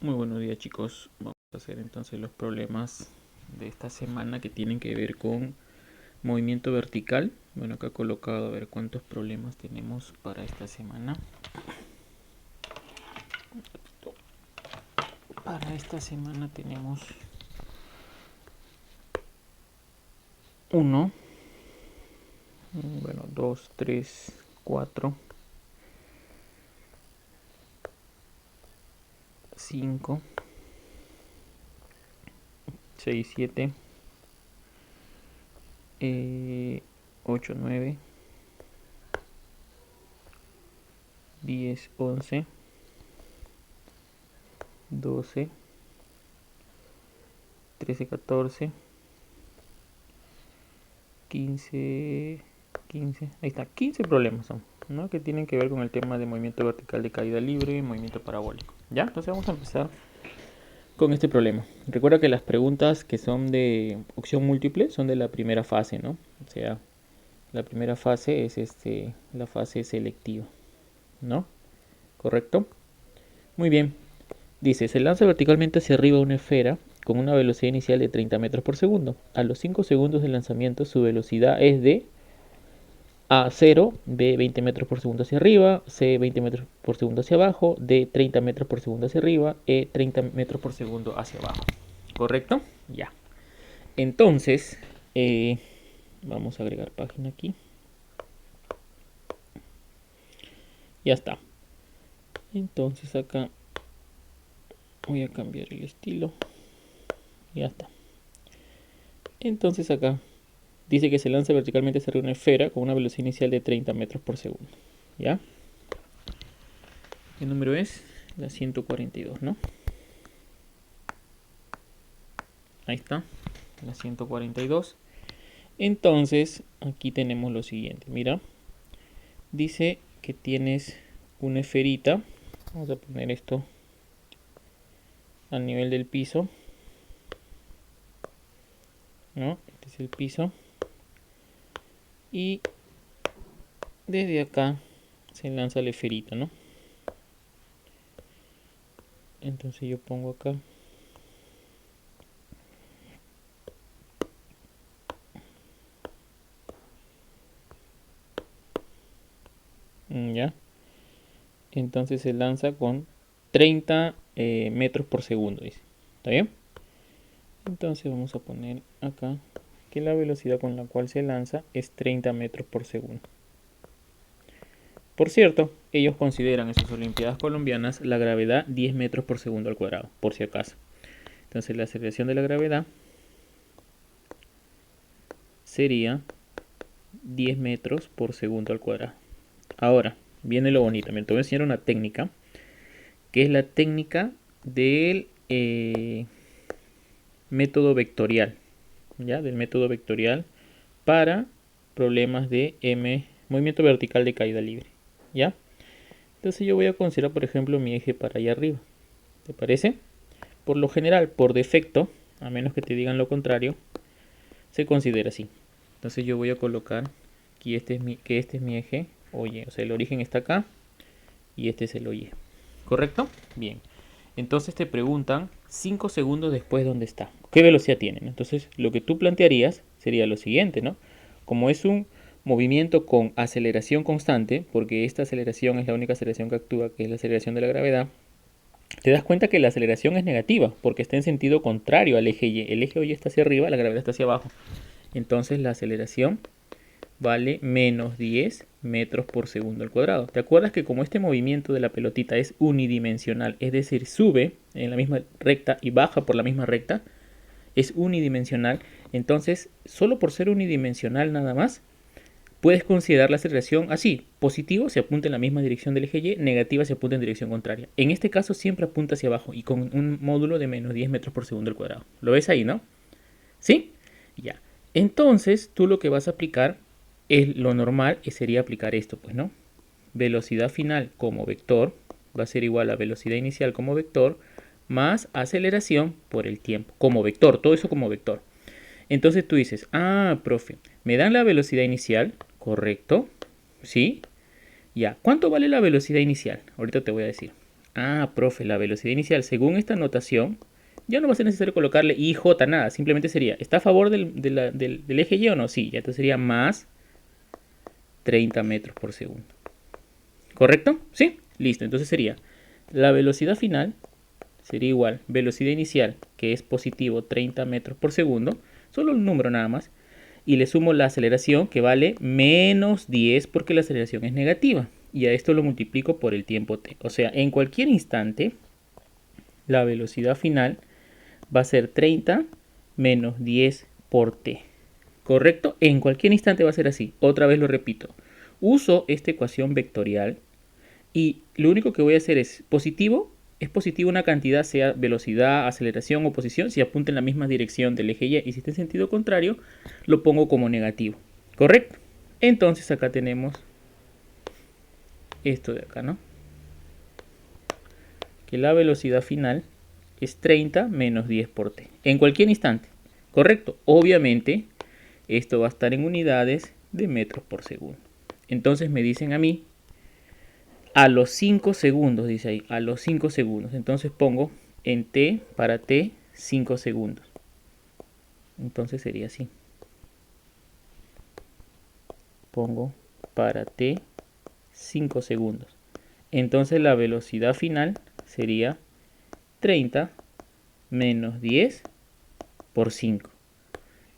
Muy buenos días, chicos. Vamos a hacer entonces los problemas de esta semana que tienen que ver con movimiento vertical. Bueno, acá he colocado a ver cuántos problemas tenemos para esta semana. Para esta semana tenemos 1, 2, 3, 4, 5, 6, 7, 8, 9, 10, 11, 12, 13, 14, 15, ahí está, 15 problemas son, ¿no? Que tienen que ver con el tema de movimiento vertical de caída libre y movimiento parabólico. ¿Ya? Entonces vamos a empezar con este problema. Recuerda que las preguntas que son de opción múltiple son de la primera fase, ¿no? O sea, la primera fase es la fase selectiva, ¿no? ¿Correcto? Muy bien. Dice, se lanza verticalmente hacia arriba una esfera con una velocidad inicial de 30 metros por segundo. A los 5 segundos de lanzamiento su velocidad es de A 0, B 20 metros por segundo hacia arriba, C 20 metros por segundo hacia abajo, D 30 metros por segundo hacia arriba, E 30 metros por segundo hacia abajo. ¿Correcto? Ya. Entonces, vamos a agregar página aquí. Ya está. Entonces acá voy a cambiar el estilo. Ya está. Entonces acá dice que se lanza verticalmente hacia una esfera con una velocidad inicial de 30 metros por segundo. ¿Ya? ¿Qué número es? La 142, ¿no? Ahí está, la 142. Entonces, aquí tenemos lo siguiente. Mira, dice que tienes una esferita. Vamos a poner esto a nivel del piso, ¿no? Este es el piso. Y desde acá se lanza la esferita, ¿no? Entonces yo pongo acá. Ya. Entonces se lanza con 30 metros por segundo, dice. ¿Está bien? Entonces vamos a poner acá que la velocidad con la cual se lanza es 30 metros por segundo. Por cierto, ellos consideran en sus Olimpiadas colombianas la gravedad 10 metros por segundo al cuadrado, por si acaso. Entonces la aceleración de la gravedad sería 10 metros por segundo al cuadrado. Ahora, viene lo bonito. Me te voy a enseñar una técnica, que es la técnica del método vectorial. ¿Ya? Del método vectorial para problemas de movimiento vertical de caída libre. ¿Ya? Entonces yo voy a considerar, por ejemplo, mi eje para allá arriba. ¿Te parece? Por lo general, por defecto, a menos que te digan lo contrario, se considera así. Entonces yo voy a colocar aquí que este es mi eje OY. O sea, el origen está acá y este es el OY. ¿Correcto? Bien. Entonces te preguntan 5 segundos después dónde está. ¿Qué velocidad tienen? Entonces lo que tú plantearías sería lo siguiente, ¿no? Como es un movimiento con aceleración constante, porque esta aceleración es la única aceleración que actúa, que es la aceleración de la gravedad, te das cuenta que la aceleración es negativa, porque está en sentido contrario al eje Y. El eje Y está hacia arriba, la gravedad está hacia abajo. Entonces la aceleración vale menos 10 metros por segundo al cuadrado. ¿Te acuerdas que como este movimiento de la pelotita es unidimensional, es decir, sube en la misma recta y baja por la misma recta, es unidimensional, entonces solo por ser unidimensional nada más, puedes considerar la aceleración así: positivo se apunta en la misma dirección del eje Y, negativa se apunta en dirección contraria. En este caso siempre apunta hacia abajo y con un módulo de menos 10 metros por segundo al cuadrado. ¿Lo ves ahí, no? ¿Sí? Ya. Entonces tú lo que vas a aplicar es lo normal, y sería aplicar esto, pues, ¿no? Velocidad final como vector va a ser igual a velocidad inicial como vector más aceleración por el tiempo como vector, todo eso como vector. Entonces tú dices, ah, profe, me dan la velocidad inicial, correcto, ¿sí? Ya, ¿cuánto vale la velocidad inicial? Ahorita te voy a decir. Ah, profe, la velocidad inicial, según esta notación, ya no va a ser necesario colocarle I, J, nada. Simplemente sería, ¿está a favor del eje Y o no? Sí, ya entonces sería más 30 metros por segundo. ¿Correcto? ¿Sí? Listo, entonces sería la velocidad final sería igual velocidad inicial, que es positivo 30 metros por segundo, solo un número nada más, y le sumo la aceleración que vale menos 10 porque la aceleración es negativa. Y a esto lo multiplico por el tiempo t. O sea, en cualquier instante, la velocidad final va a ser 30 menos 10 por t. ¿Correcto? En cualquier instante va a ser así. Otra vez lo repito. Uso esta ecuación vectorial y lo único que voy a hacer es positivo. Es positivo una cantidad, sea velocidad, aceleración o posición, si apunta en la misma dirección del eje Y. Y si está en sentido contrario, lo pongo como negativo. ¿Correcto? Entonces acá tenemos esto de acá, ¿no? Que la velocidad final es 30 menos 10 por t. En cualquier instante. ¿Correcto? Obviamente, esto va a estar en unidades de metros por segundo. Entonces me dicen a mí, a los 5 segundos, dice ahí, a los 5 segundos. Entonces pongo en t, para t, 5 segundos. Entonces sería así. Pongo para t 5 segundos. Entonces la velocidad final sería 30 menos 10 por 5.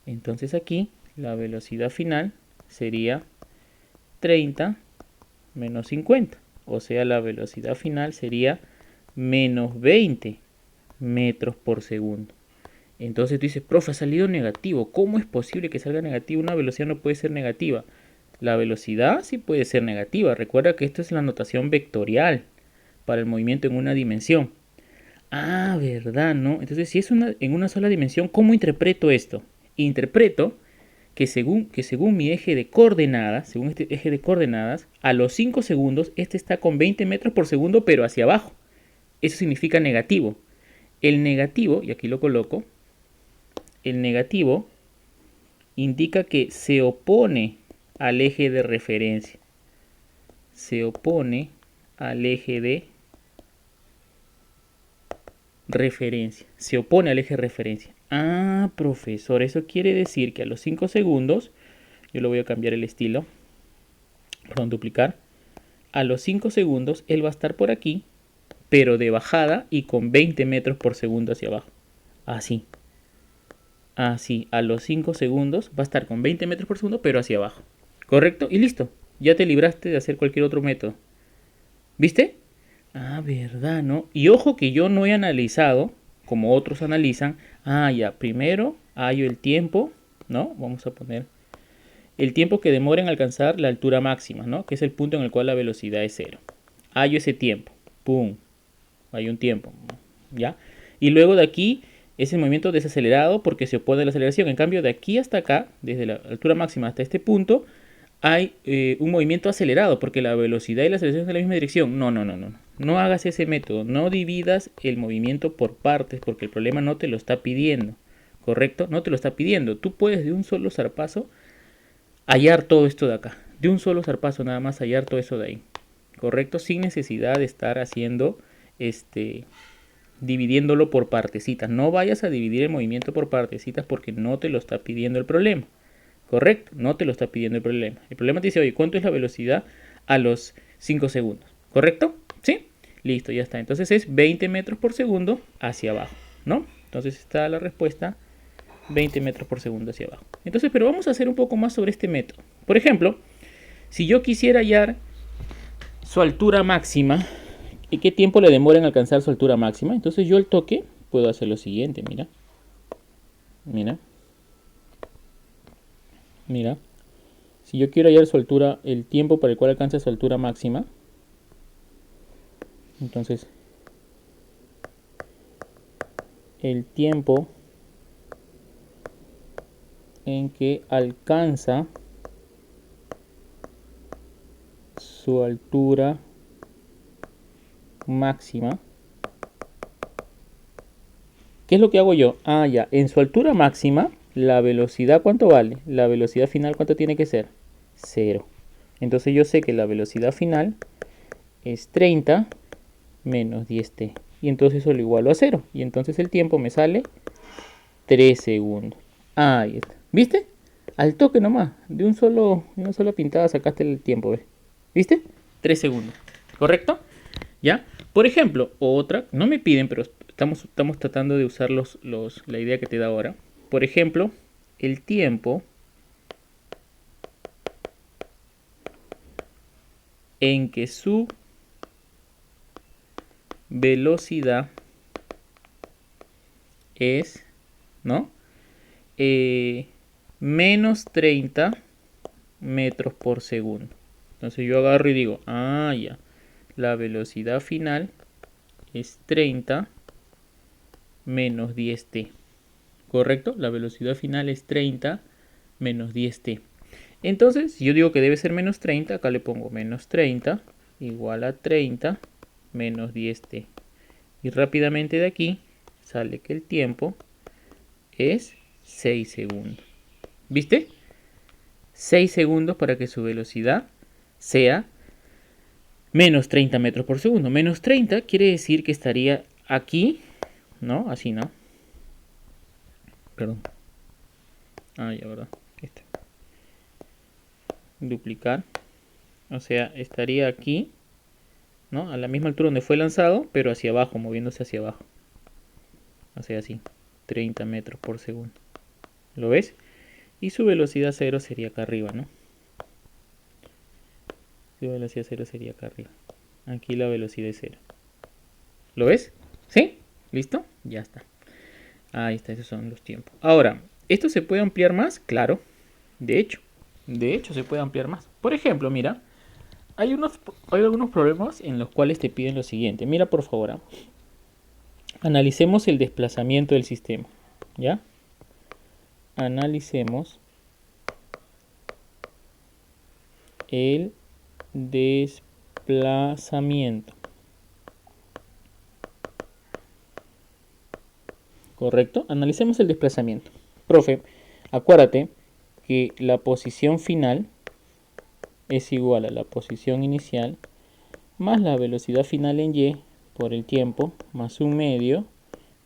Entonces aquí la velocidad final sería 30 menos 50. O sea, la velocidad final sería menos 20 metros por segundo. Entonces tú dices, profe, ha salido negativo. ¿Cómo es posible que salga negativo? Una velocidad no puede ser negativa. La velocidad sí puede ser negativa. Recuerda que esto es la notación vectorial para el movimiento en una dimensión. Ah, ¿verdad? ¿No? Entonces, si es en una sola dimensión, ¿cómo interpreto esto? Interpreto que según mi eje de coordenadas, según este eje de coordenadas, a los 5 segundos, este está con 20 metros por segundo, pero hacia abajo. Eso significa negativo. El negativo, y aquí lo coloco, el negativo indica que se opone al eje de referencia. Se opone al eje de referencia. Se opone al eje de referencia. Ah, profesor, eso quiere decir que a los 5 segundos, yo lo voy a cambiar el estilo, perdón, duplicar. A los 5 segundos él va a estar por aquí, pero de bajada y con 20 metros por segundo hacia abajo. Así. Así, a los 5 segundos va a estar con 20 metros por segundo, pero hacia abajo. ¿Correcto? Y listo. Ya te libraste de hacer cualquier otro método. ¿Viste? Ah, verdad, ¿no? Y ojo que yo no he analizado, como otros analizan. Ah, ya, primero hallo el tiempo, ¿no? Vamos a poner el tiempo que demora en alcanzar la altura máxima, ¿no? Que es el punto en el cual la velocidad es cero. Hallo ese tiempo. ¡Pum! Hay un tiempo, ¿ya? Y luego de aquí es el movimiento desacelerado porque se opone a la aceleración. En cambio, de aquí hasta acá, desde la altura máxima hasta este punto, hay un movimiento acelerado porque la velocidad y la aceleración son en la misma dirección. No, no, no, no. No hagas ese método. No dividas el movimiento por partes porque el problema no te lo está pidiendo. ¿Correcto? No te lo está pidiendo. Tú puedes de un solo zarpazo hallar todo esto de acá. De un solo zarpazo nada más hallar todo eso de ahí. ¿Correcto? Sin necesidad de estar haciendo dividiéndolo por partecitas. No vayas a dividir el movimiento por partecitas porque no te lo está pidiendo el problema. ¿Correcto? No te lo está pidiendo el problema. El problema te dice, oye, ¿cuánto es la velocidad a los 5 segundos? ¿Correcto? ¿Sí? Listo, ya está. Entonces es 20 metros por segundo hacia abajo, ¿no? Entonces está la respuesta 20 metros por segundo hacia abajo. Entonces, pero vamos a hacer un poco más sobre este método. Por ejemplo, si yo quisiera hallar su altura máxima, ¿y qué tiempo le demora en alcanzar su altura máxima? Entonces yo al toque puedo hacer lo siguiente, mira. Mira. Mira. Si yo quiero hallar su altura, el tiempo para el cual alcanza su altura máxima, entonces el tiempo en que alcanza su altura máxima. ¿Qué es lo que hago yo? Ah, ya, en su altura máxima, la velocidad, ¿cuánto vale? La velocidad final, ¿cuánto tiene que ser? 0. Entonces yo sé que la velocidad final es 30 menos 10t. Y entonces eso lo igualo a 0. Y entonces el tiempo me sale 3 segundos. Ahí está. ¿Viste? Al toque nomás. De una sola pintada sacaste el tiempo. ¿Ves? ¿Viste? 3 segundos. ¿Correcto? ¿Ya? Por ejemplo, otra, no me piden, pero estamos tratando de usar la idea que te da ahora. Por ejemplo, el tiempo en que su velocidad es, ¿no? Menos 30 metros por segundo. Entonces yo agarro y digo, ah, ya, la velocidad final es 30 menos 10t. ¿Correcto? La velocidad final es 30 menos 10t. Entonces, si yo digo que debe ser menos 30, acá le pongo menos 30 igual a 30 menos 10t. Y rápidamente de aquí sale que el tiempo es 6 segundos. ¿Viste? 6 segundos para que su velocidad sea menos 30 metros por segundo. Menos 30 quiere decir que estaría aquí, ¿no? Así, ¿no? Perdón. Ah, ya, ¿verdad? Este. Duplicar. O sea, estaría aquí, ¿no? A la misma altura donde fue lanzado, pero hacia abajo, moviéndose hacia abajo. O sea, así. 30 metros por segundo. ¿Lo ves? Y su velocidad cero sería acá arriba, ¿no? Su velocidad cero sería acá arriba. Aquí la velocidad es cero. ¿Lo ves? ¿Sí? ¿Listo? Ya está. Ahí está, esos son los tiempos. Ahora, ¿esto se puede ampliar más? Claro. De hecho se puede ampliar más. Por ejemplo, mira, hay algunos problemas en los cuales te piden lo siguiente. Mira, por favor, ¿eh? Analicemos el desplazamiento del sistema. ¿Ya? Analicemos el desplazamiento. ¿Correcto? Analicemos el desplazamiento. Profe, acuérdate que la posición final es igual a la posición inicial más la velocidad final en y por el tiempo más un medio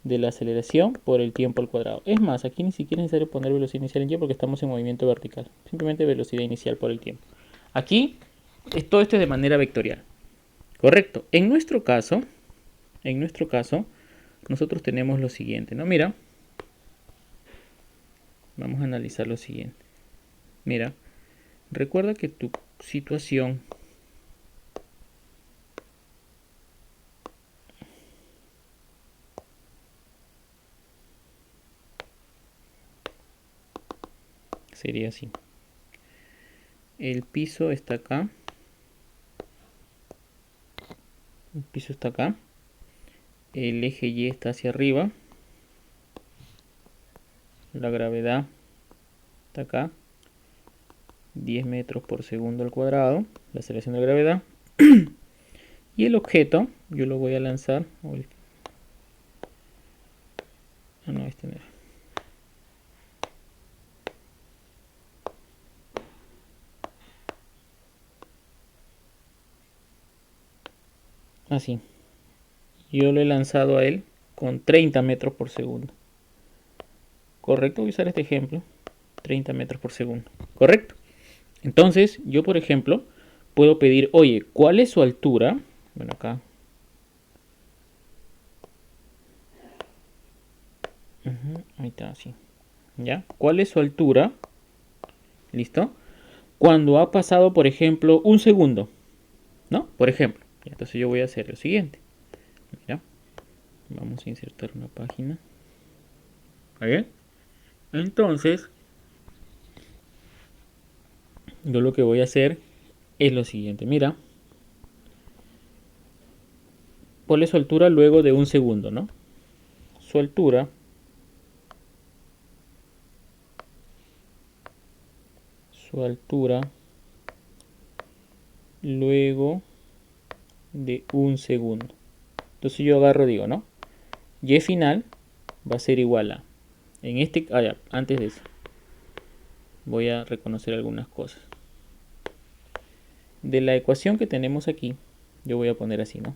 de la aceleración por el tiempo al cuadrado. Es más, aquí ni siquiera es necesario poner velocidad inicial en y porque estamos en movimiento vertical. Simplemente velocidad inicial por el tiempo. Aquí todo esto es de manera vectorial. Correcto. En nuestro caso, nosotros tenemos lo siguiente, ¿no? Mira, vamos a analizar lo siguiente. Mira, recuerda que tu situación sería así. El piso está acá. El piso está acá. El eje Y está hacia arriba. La gravedad está acá. 10 metros por segundo al cuadrado. La aceleración de gravedad. Y el objeto, yo lo voy a lanzar. Ah, no, este no era. Así. Yo lo he lanzado a él con 30 metros por segundo. Correcto, voy a usar este ejemplo. 30 metros por segundo. Correcto. Entonces, yo por ejemplo, puedo pedir, oye, ¿cuál es su altura? Bueno, acá. Ahí está, así. ¿Ya? ¿Cuál es su altura? ¿Listo? Cuando ha pasado, por ejemplo, un segundo. ¿No? Por ejemplo. Entonces yo voy a hacer lo siguiente. Mira. Vamos a insertar una página. ¿Bien? Entonces, yo lo que voy a hacer es lo siguiente. Mira. Ponle su altura luego de un segundo, ¿no? Su altura luego de un segundo. Entonces yo agarro, digo, ¿no? Y final va a ser igual a, en este, antes de eso, voy a reconocer algunas cosas. De la ecuación que tenemos aquí, yo voy a poner así, ¿no?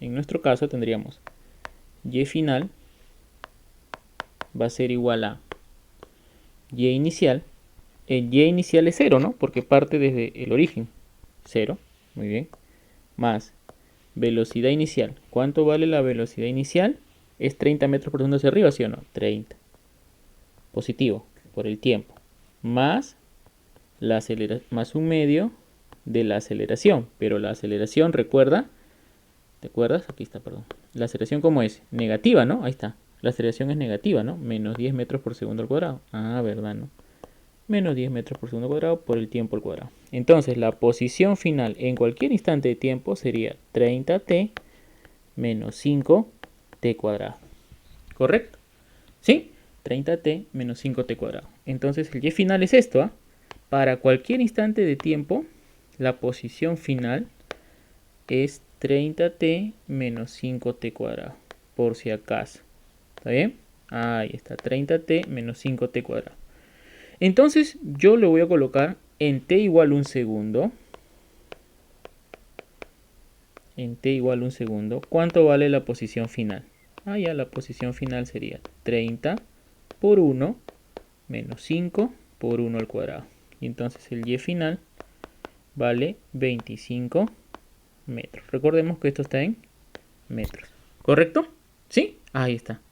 en nuestro caso tendríamos y final va a ser igual a y inicial. El y inicial es 0, ¿no? Porque parte desde el origen. 0, muy bien. Más velocidad inicial. ¿Cuánto vale la velocidad inicial? Es 30 metros por segundo hacia arriba, ¿sí o no? 30. Positivo, por el tiempo. Más la más un medio de la aceleración. Pero la aceleración, recuerda, ¿te acuerdas? Aquí está, perdón. La aceleración, ¿cómo es? Negativa, ¿no? Ahí está. La aceleración es negativa, ¿no? Menos 10 metros por segundo al cuadrado. Ah, ¿verdad, no? Menos 10 metros por segundo cuadrado por el tiempo al cuadrado. Entonces, la posición final en cualquier instante de tiempo sería 30t menos 5t cuadrado. ¿Correcto? ¿Sí? 30t menos 5t cuadrado. Entonces, el y final es esto, ¿ah? Para cualquier instante de tiempo, la posición final es 30t menos 5t cuadrado. Por si acaso. ¿Está bien? Ahí está, 30t menos 5t cuadrado. Entonces yo lo voy a colocar en t igual 1 segundo. En t igual 1 segundo. ¿Cuánto vale la posición final? Ah, ya, la posición final sería 30 por 1 menos 5 por 1 al cuadrado. Y entonces el y final vale 25 metros. Recordemos que esto está en metros. ¿Correcto? ¿Sí? Ahí está.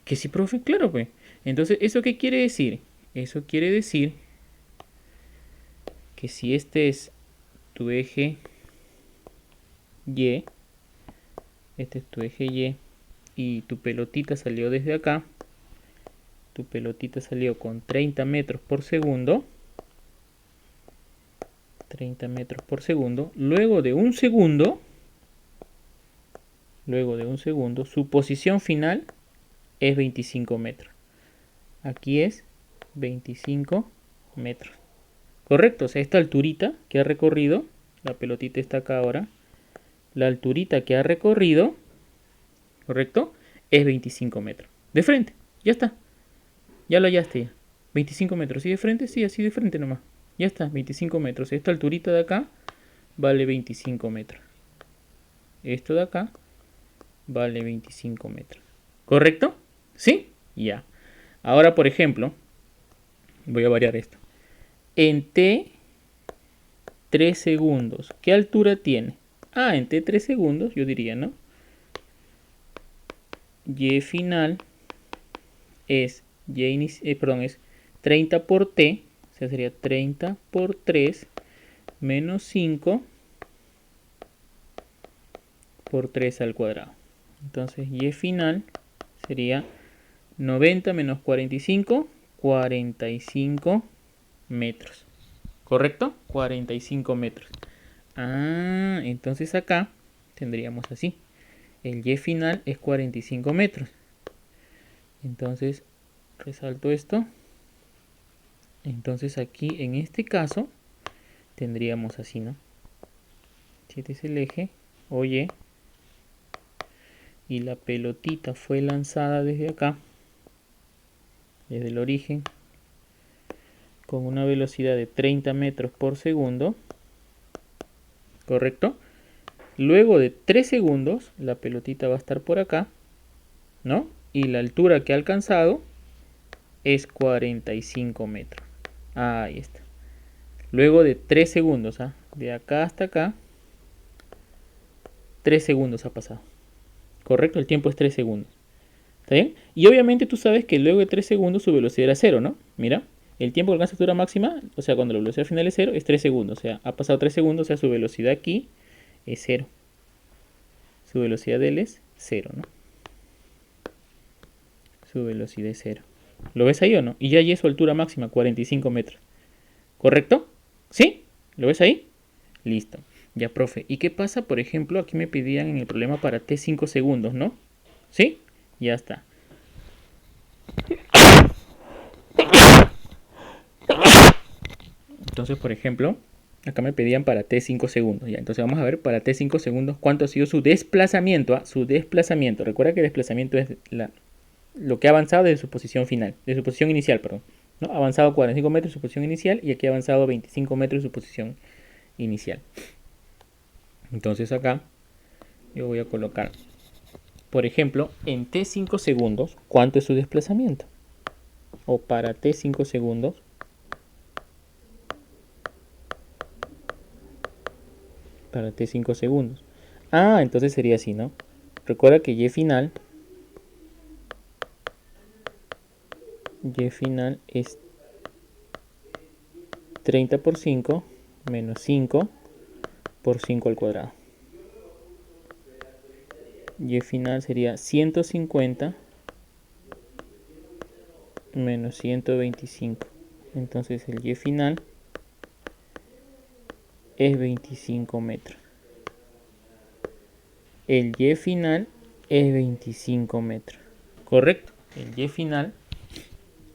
¿Que sí, profe? Claro, pues. Entonces, ¿eso qué quiere decir? Eso quiere decir que si este es tu eje Y, este es tu eje Y tu pelotita salió desde acá, tu pelotita salió con 30 metros por segundo, 30 metros por segundo, luego de un segundo, su posición final es 25 metros. Aquí es 25 metros. Correcto, o sea, esta alturita que ha recorrido, la pelotita está acá ahora, la alturita que ha recorrido, correcto, es 25 metros. De frente, ya está. Ya lo hallaste ya. 25 metros, ¿sí de frente? Sí, así de frente nomás. Ya está, 25 metros. Esta alturita de acá vale 25 metros. Esto de acá vale 25 metros. ¿Correcto? ¿Sí? Ya. Ahora, por ejemplo, voy a variar esto. En t 3 segundos, ¿qué altura tiene? Ah, en t 3 segundos, yo diría, ¿no? Y final es, es 30 por t, o sea, sería 30 por 3 menos 5 por 3 al cuadrado. Entonces, y final sería 90 menos 45, 45 metros. ¿Correcto? 45 metros. Ah, entonces acá tendríamos así. El y final es 45 metros. Entonces, resalto esto. Entonces aquí, en este caso, tendríamos así, ¿no? Si este es el eje, oye, y la pelotita fue lanzada desde acá, desde el origen, con una velocidad de 30 metros por segundo, ¿correcto? Luego de 3 segundos, la pelotita va a estar por acá, ¿no? Y la altura que ha alcanzado es 45 metros. Ahí está. Luego de 3 segundos, ¿ah? De acá hasta acá, 3 segundos ha pasado. ¿Correcto? El tiempo es 3 segundos. ¿Está bien? Y obviamente tú sabes que luego de 3 segundos su velocidad era 0, ¿no? Mira, el tiempo que alcanza altura máxima, o sea, cuando la velocidad final es 0, es 3 segundos. O sea, ha pasado 3 segundos, o sea, su velocidad aquí es 0. Su velocidad de él es 0, ¿no? Su velocidad es 0. ¿Lo ves ahí o no? Y ya allí es su altura máxima, 45 metros. ¿Correcto? ¿Sí? ¿Lo ves ahí? Listo. Ya, profe. ¿Y qué pasa? Por ejemplo, aquí me pedían en el problema para t 5 segundos, ¿no? ¿Sí? Ya está. Entonces, por ejemplo, acá me pedían para t 5 segundos. Ya, entonces vamos a ver para t 5 segundos cuánto ha sido su desplazamiento. Su desplazamiento. Recuerda que el desplazamiento es lo que ha avanzado desde su posición final. De su posición inicial, perdón. ¿No? Ha avanzado 45 metros de su posición inicial y aquí ha avanzado 25 metros de su posición inicial. Entonces acá yo voy a colocar, por ejemplo, en t 5 segundos, ¿cuánto es su desplazamiento? O para t 5 segundos, para t 5 segundos. Ah, entonces sería así, ¿no? Recuerda que y final es 30 por 5 menos 5 por 5 al cuadrado. Y final sería 150 menos 125. Entonces el y final es 25 metros. El y final es 25 metros. ¿Correcto? El y final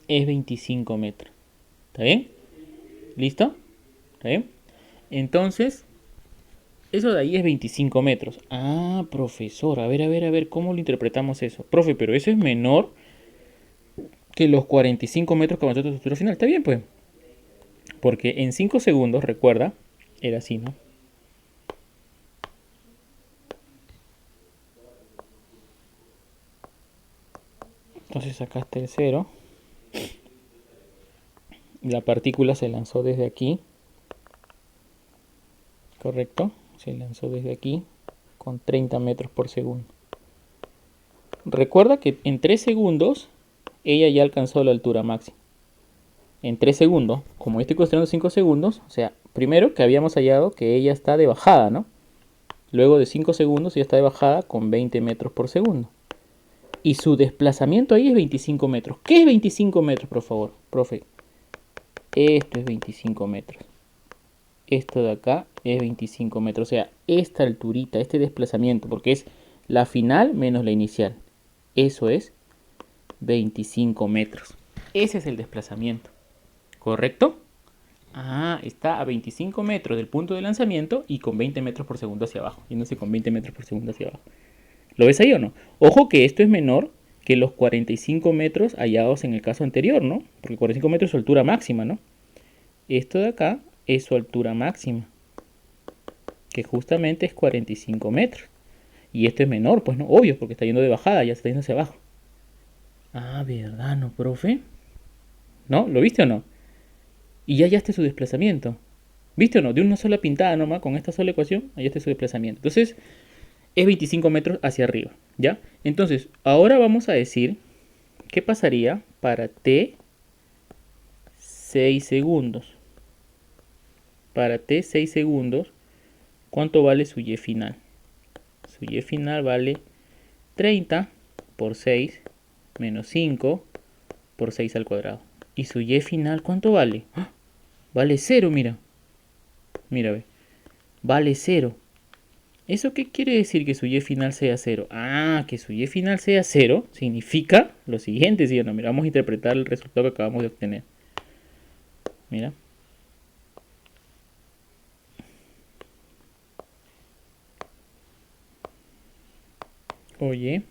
es 25 metros. ¿Está bien? ¿Listo? ¿Está bien? Entonces, eso de ahí es 25 metros. Ah, profesor, a ver, ¿cómo lo interpretamos eso? Profe, pero eso es menor que los 45 metros que avanzó tu estructura final. Está bien, pues. Porque en 5 segundos, recuerda, era así, ¿no? Entonces sacaste el 0. La partícula se lanzó desde aquí. Correcto. Se lanzó desde aquí con 30 metros por segundo. Recuerda que en 3 segundos ella ya alcanzó la altura máxima. En 3 segundos, como yo estoy considerando 5 segundos, o sea, primero que habíamos hallado que ella está de bajada, ¿no? Luego de 5 segundos ella está de bajada con 20 metros por segundo. Y su desplazamiento ahí es 25 metros. ¿Qué es 25 metros, por favor? Profe, esto es 25 metros. Esto de acá es 25 metros. O sea, esta alturita, este desplazamiento, porque es la final menos la inicial. Eso es 25 metros. Ese es el desplazamiento. ¿Correcto? Ah, está a 25 metros del punto de lanzamiento y con 20 metros por segundo hacia abajo. Yéndose con 20 metros por segundo hacia abajo. ¿Lo ves ahí o no? Ojo que esto es menor que los 45 metros hallados en el caso anterior, ¿no? Porque 45 metros es su altura máxima, ¿no? Esto de acá es su altura máxima, que justamente es 45 metros. Y esto es menor, pues no, obvio, porque está yendo de bajada, ya está yendo hacia abajo. Ah, ¿verdad, no, profe? ¿No? ¿Lo viste o no? Y ya hallaste su desplazamiento. ¿Viste o no? De una sola pintada nomás, con esta sola ecuación, hallaste su desplazamiento. Entonces, es 25 metros hacia arriba, ¿ya? Entonces, ahora vamos a decir qué pasaría para t 6 segundos. Para t 6 segundos, ¿cuánto vale su y final? Su y final vale 30 por 6 menos 5 por 6 al cuadrado. ¿Y su y final cuánto vale? ¡Ah! Vale 0, mira. Mira, ve. Vale 0. ¿Eso qué quiere decir que su y final sea 0? Ah, que su y final sea 0 significa lo siguiente, ¿sí o no? Mira, vamos a interpretar el resultado que acabamos de obtener. Mira. Oye.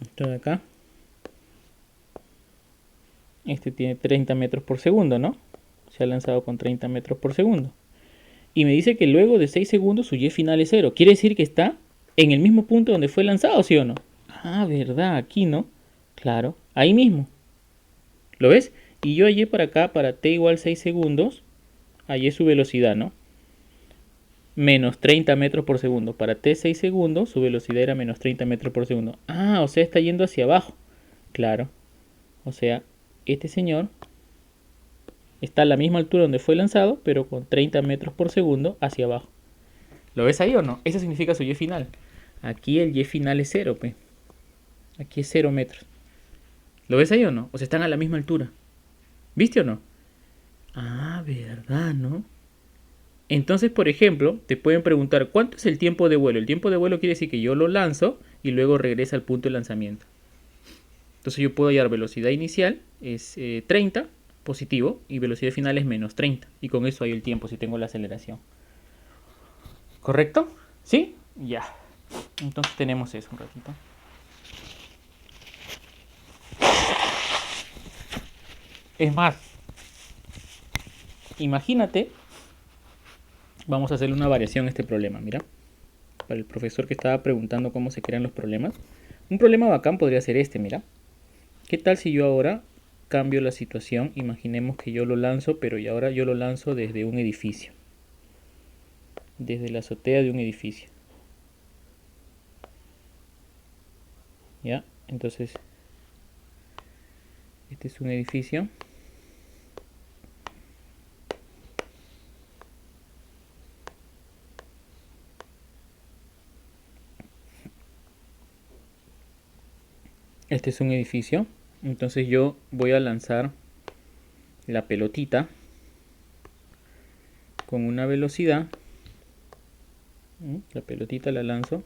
Esto de acá. Este tiene 30 metros por segundo, ¿no? Se ha lanzado con 30 metros por segundo. Y me dice que luego de 6 segundos su y final es 0. Quiere decir que está en el mismo punto donde fue lanzado, ¿sí o no? Ah, verdad, aquí, ¿no? Claro, ahí mismo. ¿Lo ves? Y yo hallé para acá, para t igual 6 segundos, hallé su velocidad, ¿no? Menos 30 metros por segundo. Para t 6 segundos, su velocidad era menos 30 metros por segundo. Ah, o sea, está yendo hacia abajo. Claro. O sea, este señor está a la misma altura donde fue lanzado, pero con 30 metros por segundo hacia abajo. ¿Lo ves ahí o no? Eso significa su y final. Aquí el y final es 0, pues. Aquí es 0 metros. ¿Lo ves ahí o no? O sea, están a la misma altura. ¿Viste o no? Ah, verdad, ¿no? Entonces, por ejemplo, te pueden preguntar, ¿cuánto es el tiempo de vuelo? El tiempo de vuelo quiere decir que yo lo lanzo y luego regresa al punto de lanzamiento. Entonces yo puedo hallar velocidad inicial, es 30, positivo, y velocidad final es menos 30. Y con eso hay el tiempo si tengo la aceleración. ¿Correcto? ¿Sí? Ya. Entonces tenemos eso un ratito. Es más, imagínate, vamos a hacerle una variación a este problema, mira. Para el profesor que estaba preguntando cómo se crean los problemas. Un problema bacán podría ser este, mira. ¿Qué tal si yo ahora cambio la situación? Imaginemos que yo lo lanzo, pero y ahora yo lo lanzo desde un edificio. Desde la azotea de un edificio. ¿Ya? Entonces, este es un edificio. Este es un edificio. Entonces yo voy a lanzar la pelotita con una velocidad. La pelotita la lanzo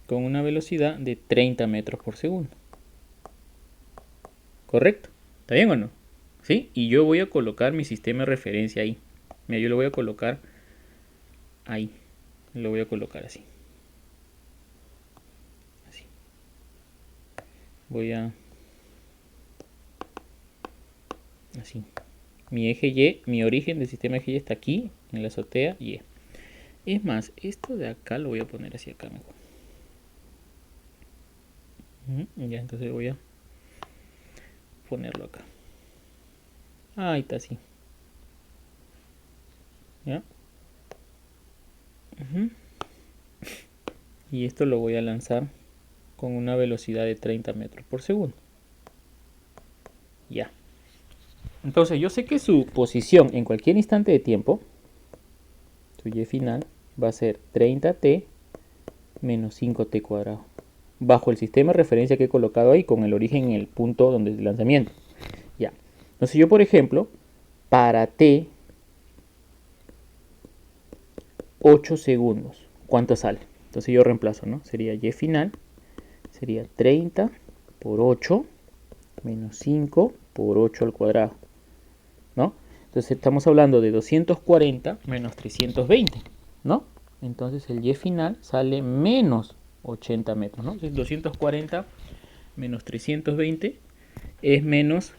con una velocidad de 30 metros por segundo. ¿Correcto? ¿Está bien o no? ¿Sí? Y yo voy a colocar mi sistema de referencia ahí. Mira, yo lo voy a colocar ahí. Lo voy a colocar así. Así. Voy a... Así. Mi eje Y, mi origen del sistema eje Y está aquí, en la azotea Y. Es más, esto de acá lo voy a poner hacia acá mejor. Ya, entonces voy a ponerlo acá. Ahí está así. ¿Ya? Y esto lo voy a lanzar con una velocidad de 30 metros por segundo. Ya. Entonces yo sé que su posición en cualquier instante de tiempo, su Y final, va a ser 30t menos 5t cuadrado. Bajo el sistema de referencia que he colocado ahí con el origen en el punto donde es el lanzamiento. Ya. Entonces yo, por ejemplo, para t 8 segundos, ¿cuánto sale? Entonces yo reemplazo, ¿no? Sería Y final, sería 30 por 8 menos 5 por 8 al cuadrado, ¿no? Entonces estamos hablando de 240 menos 320, ¿no? Entonces el Y final sale menos 80 metros, ¿no? Entonces 240 menos 320 es menos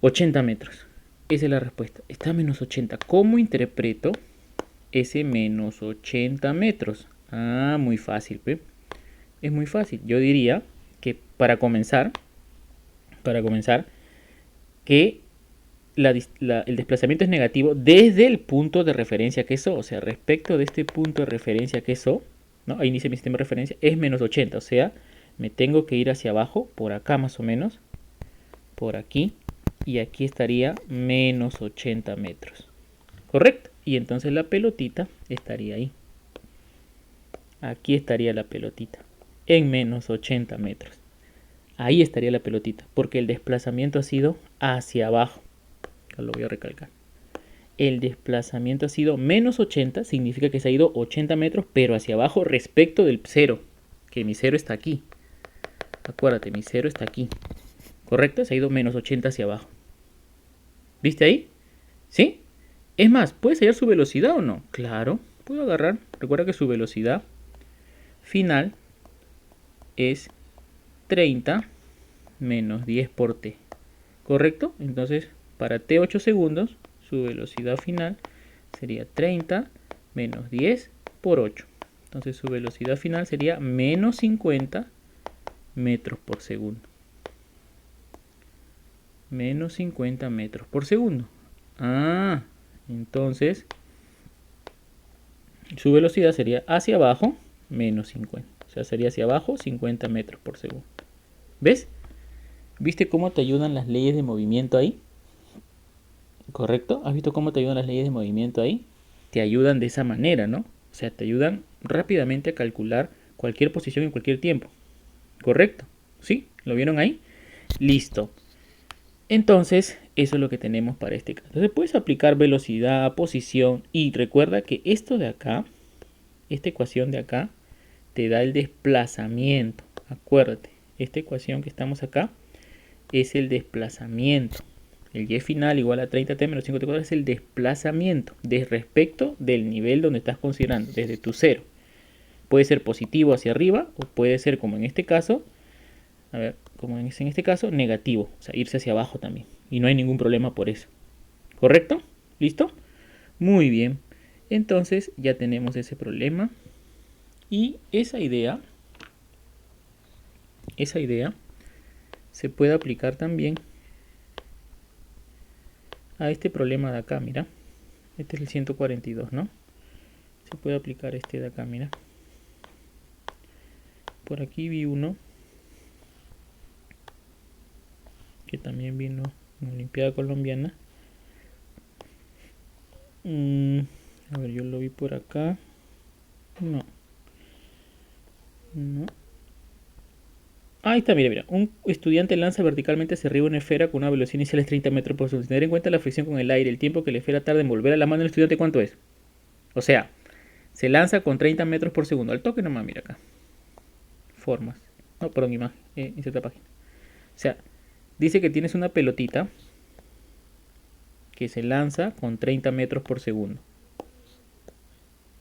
80 metros. Esa es la respuesta. Está a menos 80. ¿Cómo interpreto ese menos 80 metros? Ah, muy fácil, ¿ve? Es muy fácil. Yo diría que para comenzar, que el desplazamiento es negativo desde el punto de referencia que es O. O sea, respecto de este punto de referencia que es O, ¿no? Ahí inicia mi sistema de referencia, es menos 80. O sea, me tengo que ir hacia abajo, por acá más o menos, por aquí, y aquí estaría menos 80 metros. ¿Correcto? Y entonces la pelotita estaría ahí. Aquí estaría la pelotita, en menos 80 metros. Ahí estaría la pelotita, porque el desplazamiento ha sido hacia abajo. Lo voy a recalcar. El desplazamiento ha sido menos 80, significa que se ha ido 80 metros, pero hacia abajo respecto del cero, que mi cero está aquí. Acuérdate, mi cero está aquí. ¿Correcto? Se ha ido menos 80 hacia abajo. ¿Viste ahí? ¿Sí? Es más, ¿puedes hallar su velocidad o no? Claro, puedo agarrar. Recuerda que su velocidad final es 30 menos 10 por t. ¿Correcto? Entonces, para t 8 segundos, su velocidad final sería 30 menos 10 por 8. Entonces su velocidad final sería menos 50 metros por segundo. Menos 50 metros por segundo. Ah, entonces su velocidad sería hacia abajo menos 50. O sea, sería hacia abajo 50 metros por segundo. ¿Ves? ¿Viste cómo te ayudan las leyes de movimiento ahí? ¿Correcto? ¿Has visto cómo te ayudan las leyes de movimiento ahí? Te ayudan de esa manera, ¿no? O sea, te ayudan rápidamente a calcular cualquier posición en cualquier tiempo. ¿Correcto? ¿Sí? ¿Lo vieron ahí? Listo. Entonces, eso es lo que tenemos para este caso. Entonces, puedes aplicar velocidad, posición, y recuerda que esto de acá, esta ecuación de acá, te da el desplazamiento. Acuérdate, esta ecuación que estamos acá es el desplazamiento. El Y final igual a 30t menos 5t es el desplazamiento de respecto del nivel donde estás considerando, desde tu cero. Puede ser positivo hacia arriba o puede ser, como en este caso, a ver, como en este caso, negativo, o sea, irse hacia abajo también. Y no hay ningún problema por eso. ¿Correcto? ¿Listo? Muy bien. Entonces ya tenemos ese problema. Y esa idea se puede aplicar también a este problema de acá, mira. Este es el 142, ¿no? Se puede aplicar este de acá, mira. Por aquí vi uno que también vino en la Olimpiada Colombiana. A ver, yo lo vi por acá. No. Ahí está, mira. Un estudiante lanza verticalmente hacia arriba una esfera con una velocidad inicial de 30 metros por segundo. Sin tener en cuenta la fricción con el aire, el tiempo que la esfera tarda en volver a la mano del estudiante, ¿cuánto es? O sea, se lanza con 30 metros por segundo. Al toque nomás, mira acá. Formas. No, perdón, imagen. Inserta página. O sea, dice que tienes una pelotita que se lanza con 30 metros por segundo.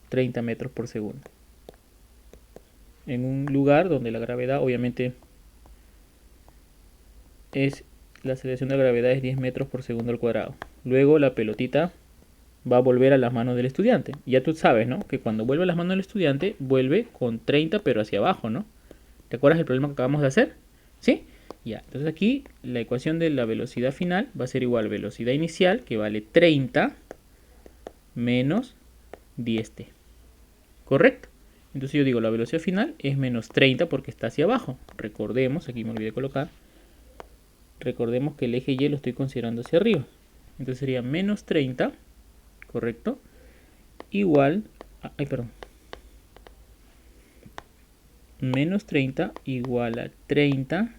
30 metros por segundo. En un lugar donde la gravedad, obviamente, la aceleración de la gravedad es 10 metros por segundo al cuadrado. Luego la pelotita va a volver a las manos del estudiante. Ya tú sabes, ¿no? Que cuando vuelve a las manos del estudiante, vuelve con 30 pero hacia abajo, ¿no? ¿Te acuerdas del problema que acabamos de hacer? ¿Sí? Ya, entonces aquí la ecuación de la velocidad final va a ser igual a velocidad inicial, que vale 30 menos 10t. ¿Correcto? Entonces yo digo, la velocidad final es menos 30 porque está hacia abajo. Recordemos, aquí me olvidé colocar, recordemos que el eje Y lo estoy considerando hacia arriba. Entonces sería menos 30, ¿correcto? Igual, menos 30 igual a 30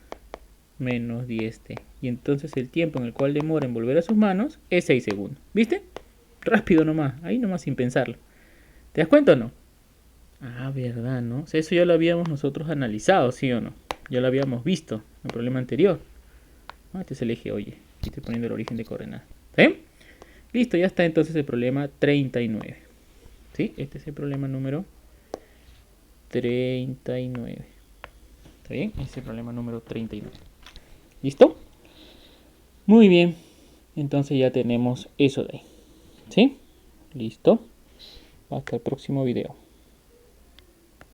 menos 10t. Y entonces el tiempo en el cual demora en volver a sus manos es 6 segundos. ¿Viste? Rápido nomás, ahí nomás sin pensarlo. ¿Te das cuenta o no? Ah, verdad, ¿no? O sea, eso ya lo habíamos nosotros analizado, ¿sí o no? Ya lo habíamos visto en el problema anterior. Este es el eje, oye. Aquí estoy poniendo el origen de coordenadas. ¿Sí? Listo, ya está entonces el problema 39. ¿Sí? Este es el problema número 39. ¿Está bien? Este es el problema número 39. ¿Listo? Muy bien. Entonces ya tenemos eso de ahí. ¿Sí? Listo. Hasta el próximo video.